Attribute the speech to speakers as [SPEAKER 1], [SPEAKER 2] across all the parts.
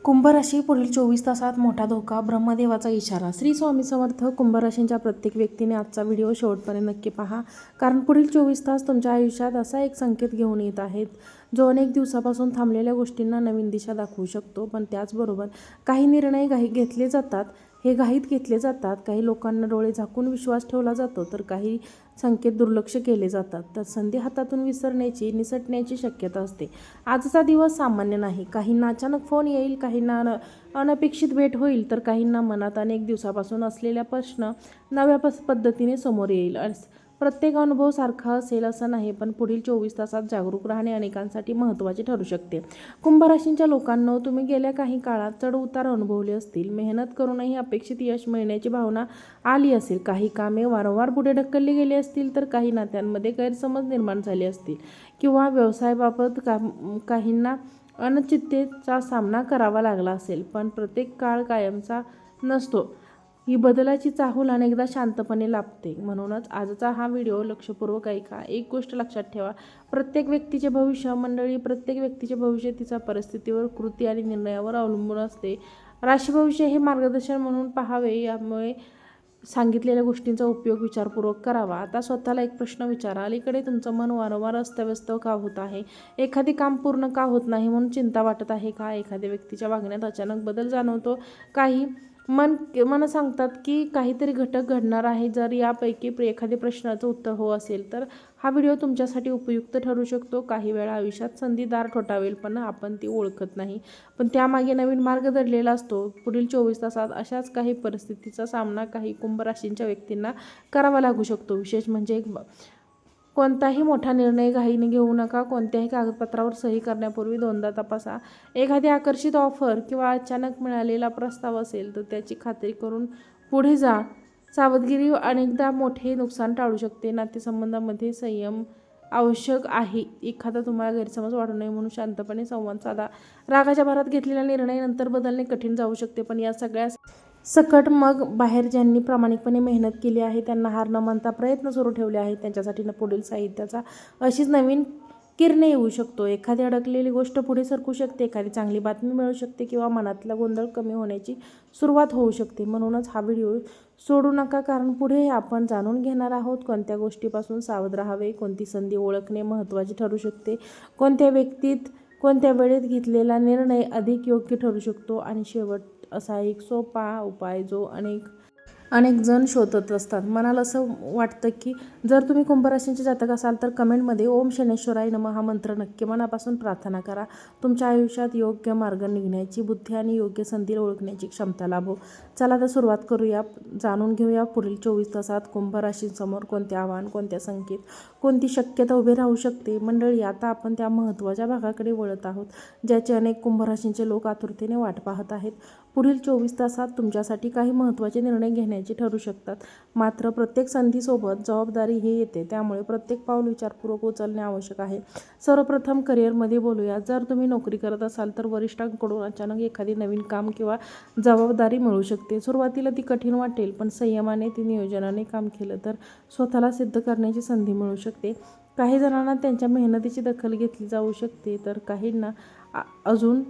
[SPEAKER 1] कुंभ राशी पुढील 24 तासात मोठा धोका, ब्रह्मदेवाचा इशारा. श्री स्वामी समर्थ. कुंभ राशींच्या प्रत्येक व्यक्तीने आजचा व्हिडिओ शेवटपर्यंत नक्की पहा, कारण पुढील 24 तास तुमच्या आयुष्यात असा एक संकेत घेऊन येत आहेत जो अनेक दिवसापासून थांबलेल्या गोष्टींना नवीन दिशा दाखवू शकतो. पण त्याचबरोबर काही निर्णय घेतले जातात, हे घाईत घेतले जातात. काही लोकांना डोळे झाकून विश्वास ठेवला जातो, तर काही संकेत दुर्लक्ष केले जातात. तर संधी हातातून विसरण्याची, निसटण्याची शक्यता असते. आजचा दिवस सामान्य नाही. काहींना अचानक फोन येईल, काहींना अनपेक्षित भेट होईल, तर काहींना मनात अनेक दिवसापासून असलेला प्रश्न नव्या पद्धतीने समोर येईल. प्रत्येक अनुभव सारखा असेल असं नाही, पण पुढील 24 तासात जागरूक राहणे अनेकांसाठी महत्त्वाचे ठरू शकते. कुंभ राशींच्या लोकांनो, तुम्ही गेल्या काही काळात चढ-उतार अनुभवले असतील. मेहनत करूनही अपेक्षित यश मिळण्याची भावना आली असेल. काही कामे वारंवार पुढे ढकलली गेली असतील, तर काही नात्यांमध्ये गैरसमज निर्माण झाले असतील किंवा व्यवसायाबाबत काहींना अनिश्चिततेचा सामना करावा लागला असेल. पण प्रत्येक काळ कायमचा नसतो. ही बदलाची चाहूल अनेकदा शांतपणे लाभते. म्हणूनच आजचा हा व्हिडिओ लक्षपूर्वक ऐका. एक गोष्ट लक्षात ठेवा, प्रत्येक व्यक्तीचे भविष्य तिच्या परिस्थितीवर, कृती आणि निर्णयावर अवलंबून असते. राशी भविष्य हे मार्गदर्शन म्हणून पाहावे, यामुळे सांगितलेल्या गोष्टींचा उपयोग विचारपूर्वक करावा. आता स्वतःला एक प्रश्न विचारा, अलीकडे तुमचं मन वारंवार अस्ताव्यस्त का होत आहे? एखादी काम पूर्ण का होत नाही म्हणून चिंता वाटत आहे का? एखाद्या व्यक्तीच्या वागण्यात अचानक बदल जाणवतो? काही मन सांगतात की काहीतरी घटक घडणार आहे. जर यापैकी एखाद्या प्रश्नाचं उत्तर हो असेल, तर हा व्हिडिओ तुमच्यासाठी उपयुक्त ठरू शकतो. काही वेळा आयुष्यात संधी दार ठोठावेल, पण आपण ती ओळखत नाही, पण त्यामागे नवीन मार्ग दडलेला असतो. पुढील 24 तासात अशाच काही परिस्थितीचा सामना काही कुंभ राशींच्या व्यक्तींना करावा लागू शकतो. विशेष म्हणजे कोणताही मोठा निर्णय घाईने घेऊ नका. कोणत्याही कागदपत्रावर सही करण्यापूर्वी दोनदा तपासा. एखादी आकर्षित ऑफर किंवा अचानक मिळालेला प्रस्ताव असेल, तर त्याची खात्री करून पुढे जा. सावधगिरी अनेकदा मोठे नुकसान टाळू शकते. नातेसंबंधांमध्ये संयम आवश्यक आहे. एखादा तुम्हाला गैरसमज वाढू नये म्हणून शांतपणे संवाद साधा. रागाच्या भरात घेतलेला निर्णय नंतर बदलणे कठीण जाऊ शकते, पण या सगळ्या सकट मग बाहेर ज्यांनी प्रामाणिकपणे मेहनत केली आहे, त्यांना हार न मानता प्रयत्न सुरू ठेवले आहेत, त्यांच्यासाठी पुढील साहित्याचा अशीच नवीन किरण येऊ शकतो. एखादी अडकलेली गोष्ट पुढे सरकू शकते, एखादी चांगली बातमी मिळू शकते किंवा मनातला गोंधळ कमी होण्याची सुरुवात होऊ शकते. म्हणूनच हा व्हिडिओ सोडू नका, कारण पुढे आपण जाणून घेणार आहोत कोणत्या गोष्टीपासून सावध राहावे, कोणती संधी ओळखणे महत्त्वाचे ठरू शकते, कोणत्या व्यक्तीत कोणत्या वेळेत घेतलेला निर्णय अधिक योग्य ठरू शकतो, आणि शेवट असा एक सोपा उपाय जो अनेक जण शोधत असतात. मनाला असं वाटतं की जर तुम्ही कुंभ राशींचे जातक असाल, तर कमेंटमध्ये ओम शनेश्वराय नमः हा मंत्र नक्की मनापासून प्रार्थना करा. तुमच्या आयुष्यात योग्य मार्ग निघण्याची बुद्धी आणि योग्य संधी ओळखण्याची क्षमता लाभो. चला तर सुरुवात करूया. जाणून घेऊया पुढील 24 तासात कुंभ राशींसमोर कोणते आव्हान, कोणत्या संकेत, कोणती शक्यता उभी राहू शकते. मंडळी, आता आपण त्या महत्त्वाच्या भागाकडे वळत आहोत, ज्याचे अनेक कुंभ राशींचे लोक आतुरतेने वाट पाहत आहेत. पुढील 24 तासात तुमच्यासाठी काही महत्त्वाचे निर्णय घेण्याचे ठरू शकतात. मात्र प्रत्येक संधीसोबत जबाबदारी हे येते, त्यामुळे प्रत्येक पाऊल विचारपूर्वक उचलणे आवश्यक आहे. सर्वप्रथम करिअरमध्ये बोलूया. जर तुम्ही नोकरी करत असाल, तर वरिष्ठांकडून अचानक एखादी नवीन काम किंवा जबाबदारी मिळू शकते. सुरुवातीला ती कठीण वाटेल, पण संयमाने, नियोजनाने काम केलं तर स्वतःला सिद्ध करण्याची संधी मिळू शकते. काही जणांना त्यांच्या मेहनतीची दखल घेतली जाऊ शकते, तर काहींना अजून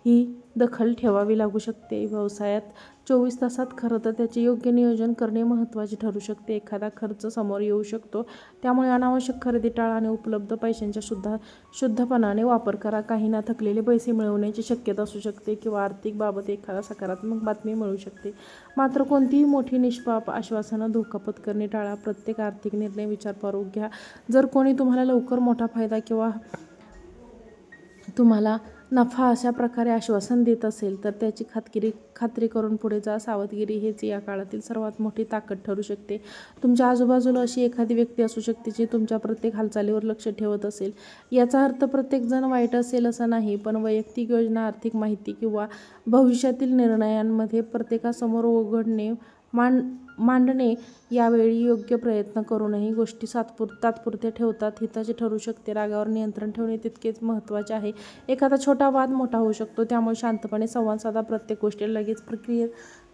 [SPEAKER 1] ही दखल ठेवावी लागू शकते. व्यवसायात 24 तासात खरं तर त्याचे योग्य नियोजन करणे महत्त्वाचे ठरू शकते. एखादा खर्च समोर येऊ शकतो, त्यामुळे अनावश्यक खरेदी टाळा आणि उपलब्ध पैशांचा शुद्धपणाने वापर करा. काहींना थकलेले पैसे मिळवण्याची शक्यता असू शकते किंवा आर्थिक बाबत एखादा सकारात्मक बातमी मिळू शकते. मात्र कोणतीही मोठी निष्पाप आश्वासनं धोका पत्करणे टाळा. प्रत्येक आर्थिक निर्णय विचारपूर्वक घ्या. जर कोणी तुम्हाला लवकर मोठा फायदा किंवा तुम्हाला नफा अशा प्रकारे आश्वासन देत असेल, तर त्याची खात्री करून पुढे जा. सावधगिरी हेच या काळातील सर्वात मोठी ताकद ठरू शकते. तुमच्या आजूबाजूला अशी एखादी व्यक्ती असू शकते जी तुमच्या प्रत्येक हालचालीवर लक्ष ठेवत असेल. याचा अर्थ प्रत्येकजण वाईट असेल असं नाही, पण वैयक्तिक योजना, आर्थिक माहिती किंवा भविष्यातील निर्णयांमध्ये प्रत्येकासमोर उघडणे मांडणे. यावेळी योग्य प्रयत्न करूनही गोष्टी तात्पुरत्या ठेवतात हिताचे ठरू शकते. रागावर नियंत्रण ठेवणे तितकेच महत्त्वाचे आहे. एखादा छोटा वाद मोठा होऊ शकतो, त्यामुळे शांतपणे संवाद साधा. प्रत्येक गोष्टीला लगेच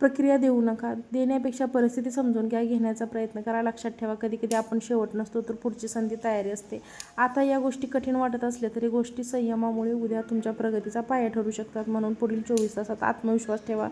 [SPEAKER 1] प्रक्रिया देऊ नका. देण्यापेक्षा परिस्थिती समजून घेण्याचा प्रयत्न करा. लक्षात ठेवा, कधीकधी आपण शेवट नसतो तर पुढची संधी तयारी असते. आता या गोष्टी कठीण वाटत असल्या तरी गोष्टी संयमामुळे उद्या तुमच्या प्रगतीचा पाया ठरू शकतात. म्हणून पुढील 24 तासात आत्मविश्वास ठेवा,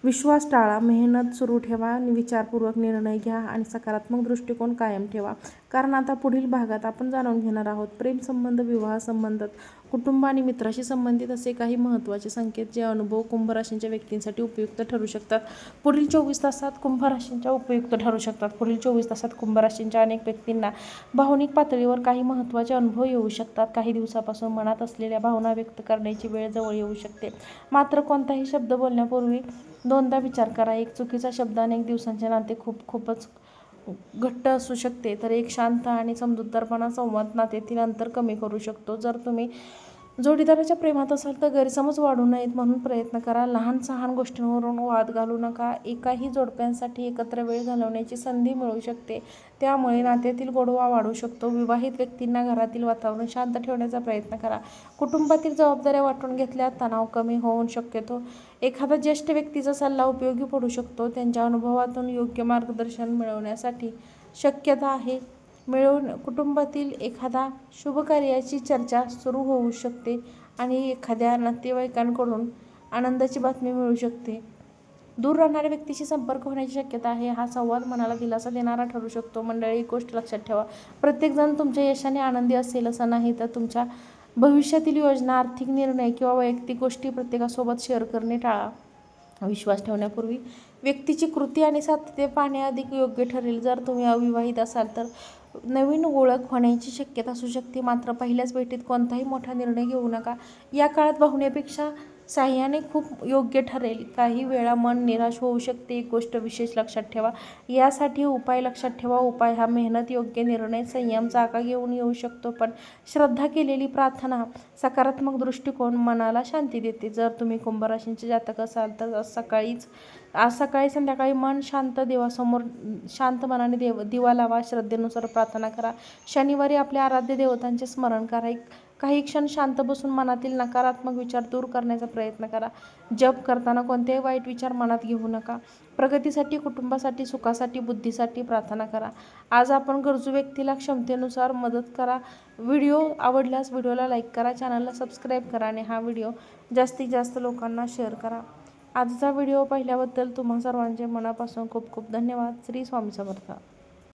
[SPEAKER 1] विश्वास टाळा, मेहनत सुरू ठेवा, विचारपूर्वक निर्णय घ्या आणि सकारात्मक दृष्टिकोन कायम ठेवा. कारण आता पुढील भागात आपण जाणून घेणार आहोत प्रेमसंबंध, विवाह संबंध, कुटुंब आणि मित्राशी संबंधित असे काही महत्त्वाचे संकेत जे अनुभव कुंभ राशींच्या व्यक्तींसाठी उपयुक्त ठरू शकतात. पुढील 24 तासात कुंभ राशींच्या उपयुक्त ठरू शकतात. पुढील 24 तासात कुंभ राशींच्या अनेक व्यक्तींना भावनिक पातळीवर काही महत्त्वाचे अनुभव येऊ शकतात. काही दिवसापासून मनात असलेल्या भावना व्यक्त करण्याची वेळ जवळ येऊ शकते. मात्र कोणताही शब्द बोलण्यापूर्वी दोनदा विचार करा. एक चुकीचा शब्द अनेक दिवसांचे नाते खूपच घट्ट असू शकते, तर एक शांत आणि समजूतदारपणा संवाद नात्यातील अंतर कमी करू शकतो. जर तुम्ही जोडीदाराच्या प्रेमात असाल तर गैरसमज वाढू नयेत म्हणून प्रयत्न करा. लहान सहान गोष्टींवरून वाद घालू नका. एकाही जोडप्यांसाठी एकत्र वेळ घालवण्याची संधी मिळू शकते, त्यामुळे नात्यातील गोडवा वाढू शकतो. विवाहित व्यक्तींना घरातील वातावरण शांत ठेवण्याचा प्रयत्न करा. कुटुंबातील जबाबदाऱ्या वाटून घेतल्यास तणाव कमी होऊन शक्यतो. एखादा ज्येष्ठ व्यक्तीचा सल्ला उपयोगी पडू शकतो. त्यांच्या अनुभवातून योग्य मार्गदर्शन मिळवण्यासाठी शक्यता आहे. कुटुंबातील एखादा शुभकार्याची चर्चा सुरू होऊ शकते आणि एखाद्या नातेवाईकांकडून आनंदाची बातमी मिळू शकते. दूर राहणाऱ्या व्यक्तीशी संपर्क होण्याची शक्यता आहे. हा संवाद मनाला दिलासा देणारा ठरू शकतो. मंडळी, एक गोष्ट लक्षात ठेवा, प्रत्येकजण तुमच्या यशाने आनंदी असेल असं नाही, तर तुमच्या भविष्यातील योजना, आर्थिक निर्णय किंवा वैयक्तिक गोष्टी प्रत्येकासोबत शेअर करणे टाळा. विश्वास ठेवण्यापूर्वी व्यक्तीची कृती आणि सातत्य पाहणे अधिक योग्य ठरेल. जर तुम्ही अविवाहित असाल तर नवीन ओळख होण्याची शक्यता असू शकते, मात्र पहिल्याच भेटीत कोणताही मोठा निर्णय घेऊ नका. या काळात भावनेपेक्षा साह्याने खूप योग्य ठरेल. काही वेळा मन निराश होऊ शकते. एक गोष्ट विशेष लक्षात ठेवा, यासाठी उपाय लक्षात ठेवा. उपाय हा मेहनत, योग्य निर्णय, संयम, जागा घेऊन येऊ शकतो, पण श्रद्धा केलेली प्रार्थना, सकारात्मक दृष्टिकोन मनाला शांती देते. जर तुम्ही कुंभ राशींचे जातक असाल तर आज सकाळी संध्याकाळी मन शांत देवासमोर शांत मनाने दिवा लावा, श्रद्धेनुसार प्रार्थना करा. शनिवारी आपल्या आराध्य देवतांचे स्मरण करा. काही क्षण शांत बसून मनातील नकारात्मक विचार दूर करण्याचा प्रयत्न करा. जप करताना कोणतेही वाईट विचार मनात घेऊ नका. प्रगतीसाठी, कुटुंबासाठी, सुखासाठी, बुद्धीसाठी प्रार्थना करा. आज आपण गरजू व्यक्तीला क्षमतेनुसार मदत करा. व्हिडिओ आवडल्यास व्हिडिओला लाईक करा, चॅनलला सबस्क्राईब करा आणि हा व्हिडिओ जास्तीत जास्त लोकांना शेअर करा. आजचा व्हिडिओ पाहिल्याबद्दल तुम्हा सर्वांचे मनापासून खूप खूप धन्यवाद. श्री स्वामी समर्थ.